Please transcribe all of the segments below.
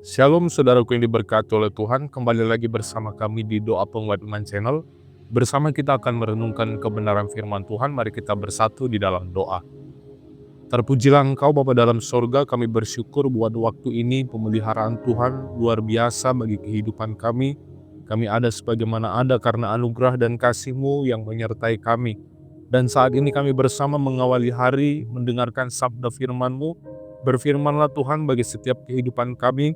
Shalom saudaraku yang diberkati oleh Tuhan, kembali lagi bersama kami di Doa Penguat Iman Channel. Bersama kita akan merenungkan kebenaran firman Tuhan, mari kita bersatu di dalam doa. Terpujilah Engkau Bapa dalam sorga, kami bersyukur buat waktu ini pemeliharaan Tuhan luar biasa bagi kehidupan kami. Kami ada sebagaimana ada karena anugerah dan kasih-Mu yang menyertai kami. Dan saat ini kami bersama mengawali hari, mendengarkan sabda firman-Mu. Berfirmanlah Tuhan bagi setiap kehidupan kami,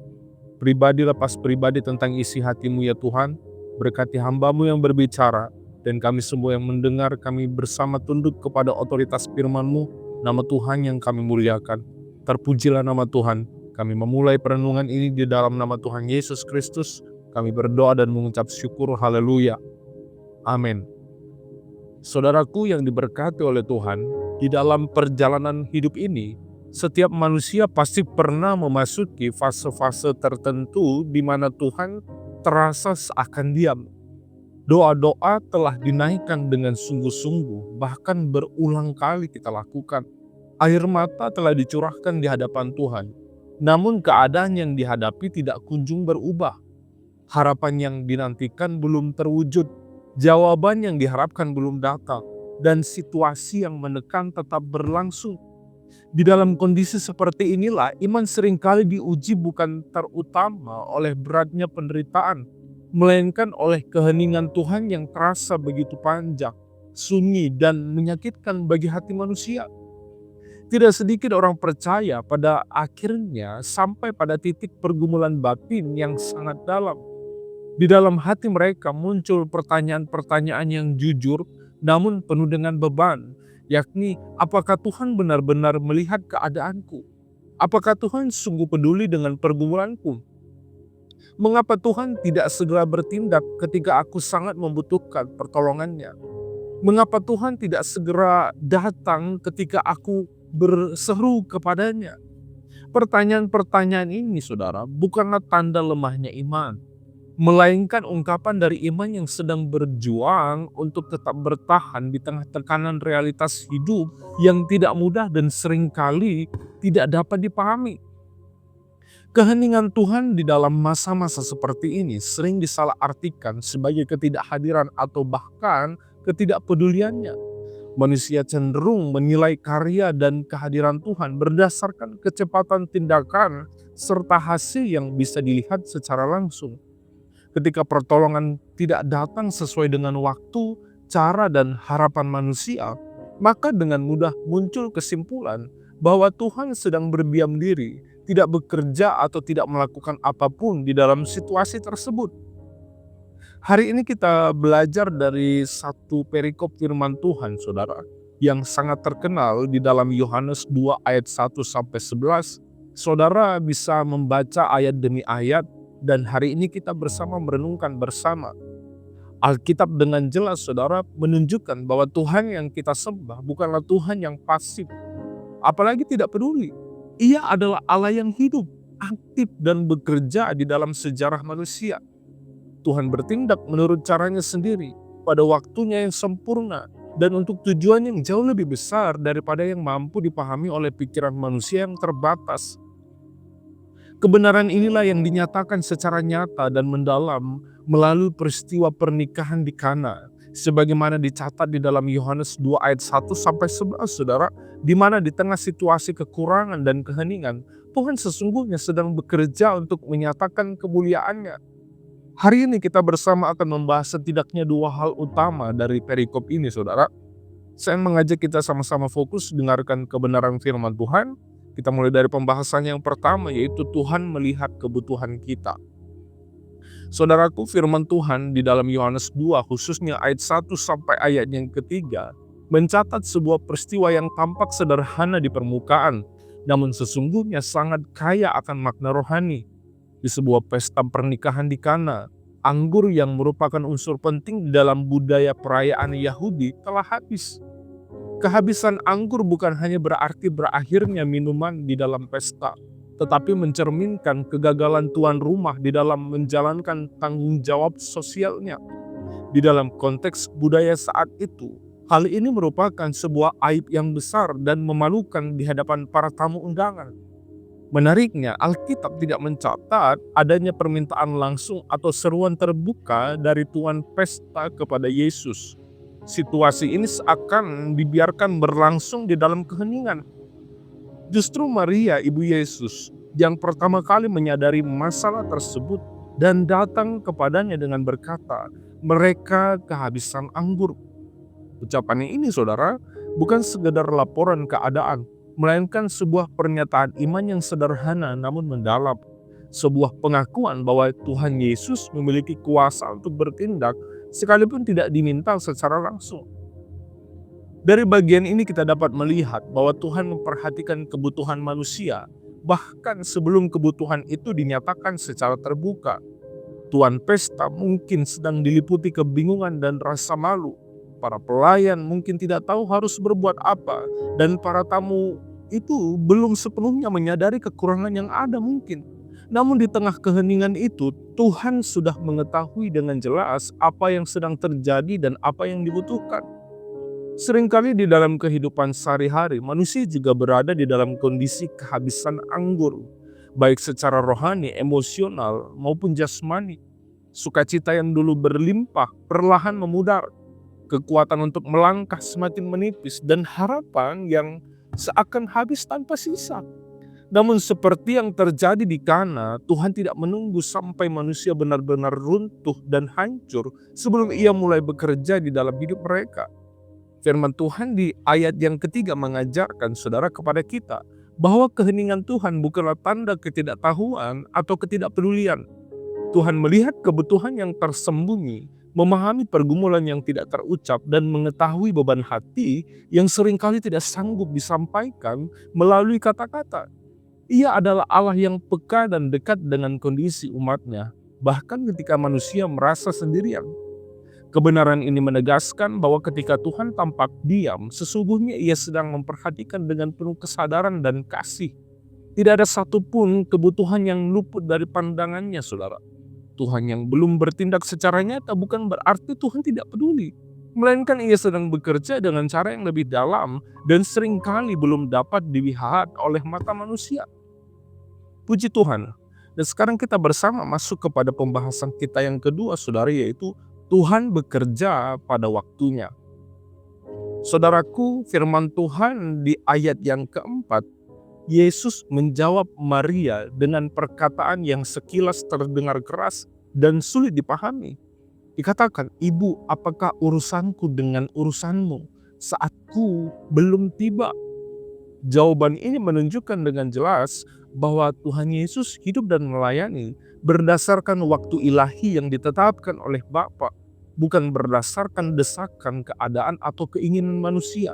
pribadi lepas pribadi tentang isi hati-Mu ya Tuhan. Berkati hamba-Mu yang berbicara, dan kami semua yang mendengar, kami bersama tunduk kepada otoritas firman-Mu. Nama Tuhan yang kami muliakan. Terpujilah nama Tuhan. Kami memulai perenungan ini di dalam nama Tuhan Yesus Kristus. Kami berdoa dan mengucap syukur, haleluya. Amin. Saudaraku yang diberkati oleh Tuhan, di dalam perjalanan hidup ini, setiap manusia pasti pernah memasuki fase-fase tertentu di mana Tuhan terasa seakan diam. Doa-doa telah dinaikkan dengan sungguh-sungguh, bahkan berulang kali kita lakukan. Air mata telah dicurahkan di hadapan Tuhan, namun keadaan yang dihadapi tidak kunjung berubah. Harapan yang dinantikan belum terwujud, jawaban yang diharapkan belum datang, dan situasi yang menekan tetap berlangsung. Di dalam kondisi seperti inilah, iman seringkali diuji bukan terutama oleh beratnya penderitaan, melainkan oleh keheningan Tuhan yang terasa begitu panjang, sunyi, dan menyakitkan bagi hati manusia. Tidak sedikit orang percaya pada akhirnya sampai pada titik pergumulan batin yang sangat dalam. Di dalam hati mereka muncul pertanyaan-pertanyaan yang jujur namun penuh dengan beban, yakni apakah Tuhan benar-benar melihat keadaanku? Apakah Tuhan sungguh peduli dengan pergumulanku? Mengapa Tuhan tidak segera bertindak ketika aku sangat membutuhkan pertolongannya? Mengapa Tuhan tidak segera datang ketika aku berseru kepadanya? Pertanyaan-pertanyaan ini, saudara, bukanlah tanda lemahnya iman, melainkan ungkapan dari iman yang sedang berjuang untuk tetap bertahan di tengah tekanan realitas hidup yang tidak mudah dan seringkali tidak dapat dipahami. Keheningan Tuhan di dalam masa-masa seperti ini sering disalahartikan sebagai ketidakhadiran atau bahkan ketidakpeduliannya. Manusia cenderung menilai karya dan kehadiran Tuhan berdasarkan kecepatan tindakan serta hasil yang bisa dilihat secara langsung. Ketika pertolongan tidak datang sesuai dengan waktu, cara, dan harapan manusia, maka dengan mudah muncul kesimpulan bahwa Tuhan sedang berdiam diri, tidak bekerja atau tidak melakukan apapun di dalam situasi tersebut. Hari ini kita belajar dari satu perikop firman Tuhan, saudara, yang sangat terkenal di dalam Yohanes 2 ayat 1-11. Saudara bisa membaca ayat demi ayat, dan hari ini kita bersama merenungkan bersama. Alkitab dengan jelas, saudara, menunjukkan bahwa Tuhan yang kita sembah bukanlah Tuhan yang pasif, apalagi tidak peduli. Ia adalah Allah yang hidup, aktif, dan bekerja di dalam sejarah manusia. Tuhan bertindak menurut caranya sendiri, pada waktunya yang sempurna, dan untuk tujuan yang jauh lebih besar daripada yang mampu dipahami oleh pikiran manusia yang terbatas. Kebenaran inilah yang dinyatakan secara nyata dan mendalam melalui peristiwa pernikahan di Kana, sebagaimana dicatat di dalam Yohanes 2 ayat 1-11, saudara, di mana di tengah situasi kekurangan dan keheningan, Tuhan sesungguhnya sedang bekerja untuk menyatakan kemuliaannya. Hari ini kita bersama akan membahas setidaknya dua hal utama dari perikop ini, saudara. Saya mengajak kita sama-sama fokus dengarkan kebenaran firman Tuhan. Kita mulai dari pembahasan yang pertama, yaitu Tuhan melihat kebutuhan kita. Saudaraku, firman Tuhan di dalam Yohanes 2 khususnya ayat 1 sampai ayat yang ketiga mencatat sebuah peristiwa yang tampak sederhana di permukaan, namun sesungguhnya sangat kaya akan makna rohani. Di sebuah pesta pernikahan di Kana, anggur yang merupakan unsur penting di dalam budaya perayaan Yahudi telah habis. Kehabisan anggur bukan hanya berarti berakhirnya minuman di dalam pesta, tetapi mencerminkan kegagalan tuan rumah di dalam menjalankan tanggung jawab sosialnya. Di dalam konteks budaya saat itu, hal ini merupakan sebuah aib yang besar dan memalukan di hadapan para tamu undangan. Menariknya, Alkitab tidak mencatat adanya permintaan langsung atau seruan terbuka dari Tuan Pesta kepada Yesus. Situasi ini seakan dibiarkan berlangsung di dalam keheningan. Justru Maria, ibu Yesus, yang pertama kali menyadari masalah tersebut dan datang kepadanya dengan berkata, "Mereka kehabisan anggur." Ucapannya ini, saudara, bukan sekedar laporan keadaan, melainkan sebuah pernyataan iman yang sederhana namun mendalam. Sebuah pengakuan bahwa Tuhan Yesus memiliki kuasa untuk bertindak sekalipun tidak diminta secara langsung. Dari bagian ini kita dapat melihat bahwa Tuhan memperhatikan kebutuhan manusia, bahkan sebelum kebutuhan itu dinyatakan secara terbuka. Tuan Pesta mungkin sedang diliputi kebingungan dan rasa malu. Para pelayan mungkin tidak tahu harus berbuat apa, dan para tamu itu belum sepenuhnya menyadari kekurangan yang ada mungkin. Namun di tengah keheningan itu, Tuhan sudah mengetahui dengan jelas apa yang sedang terjadi dan apa yang dibutuhkan. Seringkali di dalam kehidupan sehari-hari, manusia juga berada di dalam kondisi kehabisan anggur, baik secara rohani, emosional, maupun jasmani. Sukacita yang dulu berlimpah perlahan memudar, kekuatan untuk melangkah semakin menipis, dan harapan yang seakan habis tanpa sisa. Namun seperti yang terjadi di Kana, Tuhan tidak menunggu sampai manusia benar-benar runtuh dan hancur sebelum Ia mulai bekerja di dalam hidup mereka. Firman Tuhan di ayat yang ketiga mengajarkan saudara kepada kita bahwa keheningan Tuhan bukanlah tanda ketidaktahuan atau ketidakpedulian. Tuhan melihat kebutuhan yang tersembunyi, memahami pergumulan yang tidak terucap, dan mengetahui beban hati yang seringkali tidak sanggup disampaikan melalui kata-kata. Ia adalah Allah yang peka dan dekat dengan kondisi umatnya, bahkan ketika manusia merasa sendirian. Kebenaran ini menegaskan bahwa ketika Tuhan tampak diam, sesungguhnya Ia sedang memperhatikan dengan penuh kesadaran dan kasih. Tidak ada satupun kebutuhan yang luput dari pandangannya, saudara. Tuhan yang belum bertindak secara nyata bukan berarti Tuhan tidak peduli, melainkan Ia sedang bekerja dengan cara yang lebih dalam dan seringkali belum dapat dilihat oleh mata manusia. Puji Tuhan. Dan sekarang kita bersama masuk kepada pembahasan kita yang kedua, saudara, yaitu Tuhan bekerja pada waktunya. Saudaraku, firman Tuhan di ayat yang keempat, Yesus menjawab Maria dengan perkataan yang sekilas terdengar keras dan sulit dipahami. Dikatakan, "Ibu, apakah urusanku dengan urusanmu? Saatku belum tiba." Jawaban ini menunjukkan dengan jelas bahwa Tuhan Yesus hidup dan melayani berdasarkan waktu ilahi yang ditetapkan oleh Bapa, bukan berdasarkan desakan keadaan atau keinginan manusia.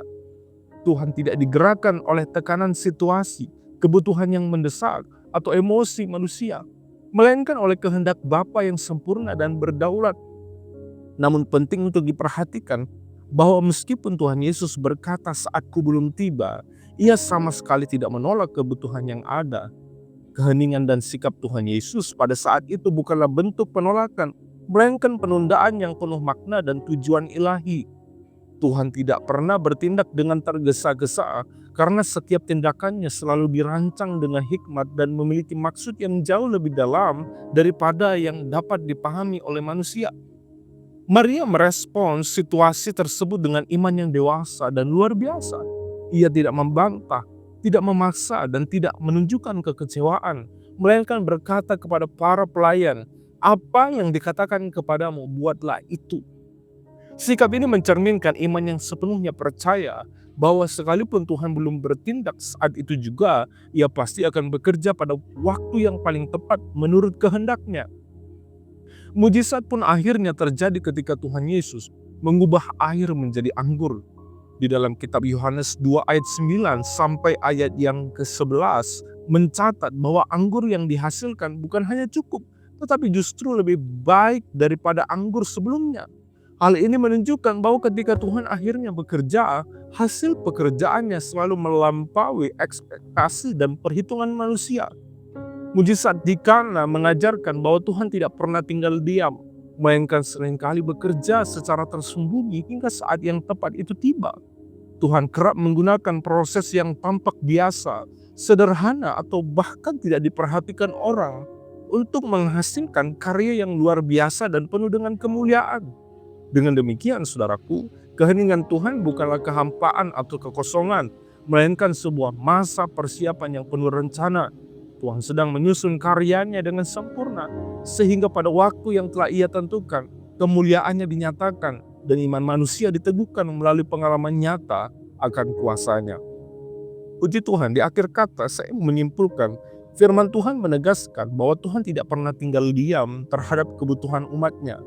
Tuhan tidak digerakkan oleh tekanan situasi, kebutuhan yang mendesak, atau emosi manusia, melainkan oleh kehendak Bapa yang sempurna dan berdaulat. Namun penting untuk diperhatikan bahwa meskipun Tuhan Yesus berkata saatku belum tiba, Ia sama sekali tidak menolak kebutuhan yang ada. Keheningan dan sikap Tuhan Yesus pada saat itu bukanlah bentuk penolakan, melainkan penundaan yang penuh makna dan tujuan ilahi. Tuhan tidak pernah bertindak dengan tergesa-gesa karena setiap tindakannya selalu dirancang dengan hikmat dan memiliki maksud yang jauh lebih dalam daripada yang dapat dipahami oleh manusia. Maria merespons situasi tersebut dengan iman yang dewasa dan luar biasa. Ia tidak membantah, tidak memaksa, dan tidak menunjukkan kekecewaan, melainkan berkata kepada para pelayan, "Apa yang dikatakan kepadamu, buatlah itu." Sikap ini mencerminkan iman yang sepenuhnya percaya bahwa sekalipun Tuhan belum bertindak saat itu juga, Ia pasti akan bekerja pada waktu yang paling tepat menurut kehendaknya. Mujizat pun akhirnya terjadi ketika Tuhan Yesus mengubah air menjadi anggur. Di dalam kitab Yohanes 2 ayat 9 sampai ayat yang ke-11 mencatat bahwa anggur yang dihasilkan bukan hanya cukup, tetapi justru lebih baik daripada anggur sebelumnya. Hal ini menunjukkan bahwa ketika Tuhan akhirnya bekerja, hasil pekerjaannya selalu melampaui ekspektasi dan perhitungan manusia. Mujizat di Kana mengajarkan bahwa Tuhan tidak pernah tinggal diam, melainkan seringkali bekerja secara tersembunyi hingga saat yang tepat itu tiba. Tuhan kerap menggunakan proses yang tampak biasa, sederhana atau bahkan tidak diperhatikan orang untuk menghasilkan karya yang luar biasa dan penuh dengan kemuliaan. Dengan demikian, saudaraku, keheningan Tuhan bukanlah kehampaan atau kekosongan, melainkan sebuah masa persiapan yang penuh rencana. Tuhan sedang menyusun karyanya dengan sempurna, sehingga pada waktu yang telah Ia tentukan, kemuliaannya dinyatakan dan iman manusia diteguhkan melalui pengalaman nyata akan kuasanya. Puji Tuhan, di akhir kata saya menyimpulkan firman Tuhan menegaskan bahwa Tuhan tidak pernah tinggal diam terhadap kebutuhan umatnya.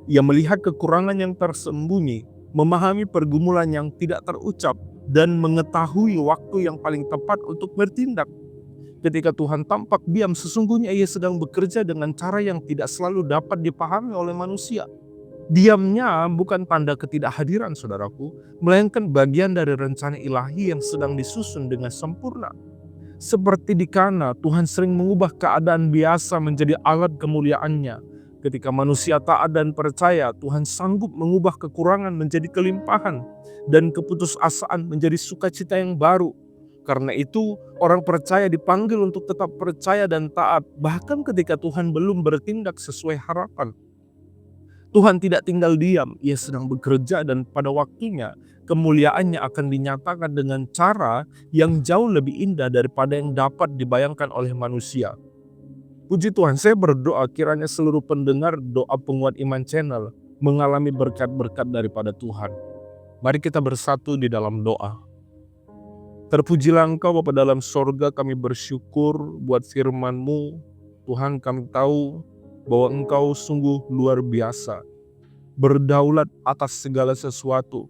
Ia melihat kekurangan yang tersembunyi, memahami pergumulan yang tidak terucap, dan mengetahui waktu yang paling tepat untuk bertindak. Ketika Tuhan tampak diam, sesungguhnya Ia sedang bekerja dengan cara yang tidak selalu dapat dipahami oleh manusia. Diamnya bukan tanda ketidakhadiran, saudaraku, melainkan bagian dari rencana ilahi yang sedang disusun dengan sempurna. Seperti di Kana, Tuhan sering mengubah keadaan biasa menjadi alat kemuliaan-Nya. Ketika manusia taat dan percaya, Tuhan sanggup mengubah kekurangan menjadi kelimpahan dan keputusasaan menjadi sukacita yang baru. Karena itu, orang percaya dipanggil untuk tetap percaya dan taat, bahkan ketika Tuhan belum bertindak sesuai harapan. Tuhan tidak tinggal diam, Ia sedang bekerja, dan pada waktunya kemuliaannya akan dinyatakan dengan cara yang jauh lebih indah daripada yang dapat dibayangkan oleh manusia. Puji Tuhan, saya berdoa kiranya seluruh pendengar Doa Penguat Iman Channel mengalami berkat-berkat daripada Tuhan. Mari kita bersatu di dalam doa. Terpujilah Engkau Bapa dalam sorga, kami bersyukur buat firman-Mu. Tuhan, kami tahu bahwa Engkau sungguh luar biasa, berdaulat atas segala sesuatu.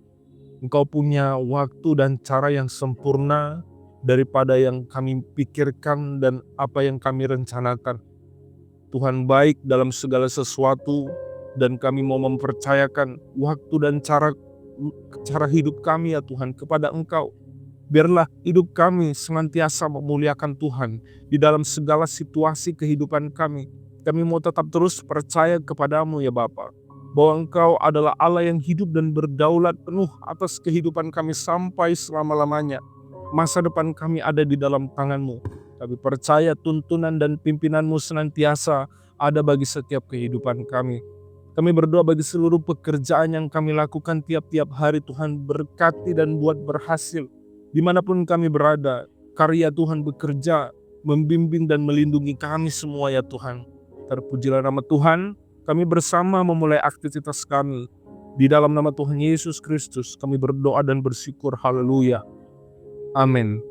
Engkau punya waktu dan cara yang sempurna daripada yang kami pikirkan dan apa yang kami rencanakan. Tuhan baik dalam segala sesuatu, dan kami mau mempercayakan waktu dan cara hidup kami ya Tuhan kepada Engkau. Biarlah hidup kami senantiasa memuliakan Tuhan di dalam segala situasi kehidupan kami. Kami mau tetap terus percaya kepadamu ya Bapa, bahwa Engkau adalah Allah yang hidup dan berdaulat penuh atas kehidupan kami sampai selama-lamanya. Masa depan kami ada di dalam tangan-Mu. Kami percaya tuntunan dan pimpinan-Mu senantiasa ada bagi setiap kehidupan kami. Kami berdoa bagi seluruh pekerjaan yang kami lakukan tiap-tiap hari, Tuhan berkati dan buat berhasil. Dimanapun kami berada, karya Tuhan bekerja, membimbing dan melindungi kami semua ya Tuhan. Terpujilah nama Tuhan, kami bersama memulai aktivitas kami. Di dalam nama Tuhan Yesus Kristus kami berdoa dan bersyukur, haleluya. Amin.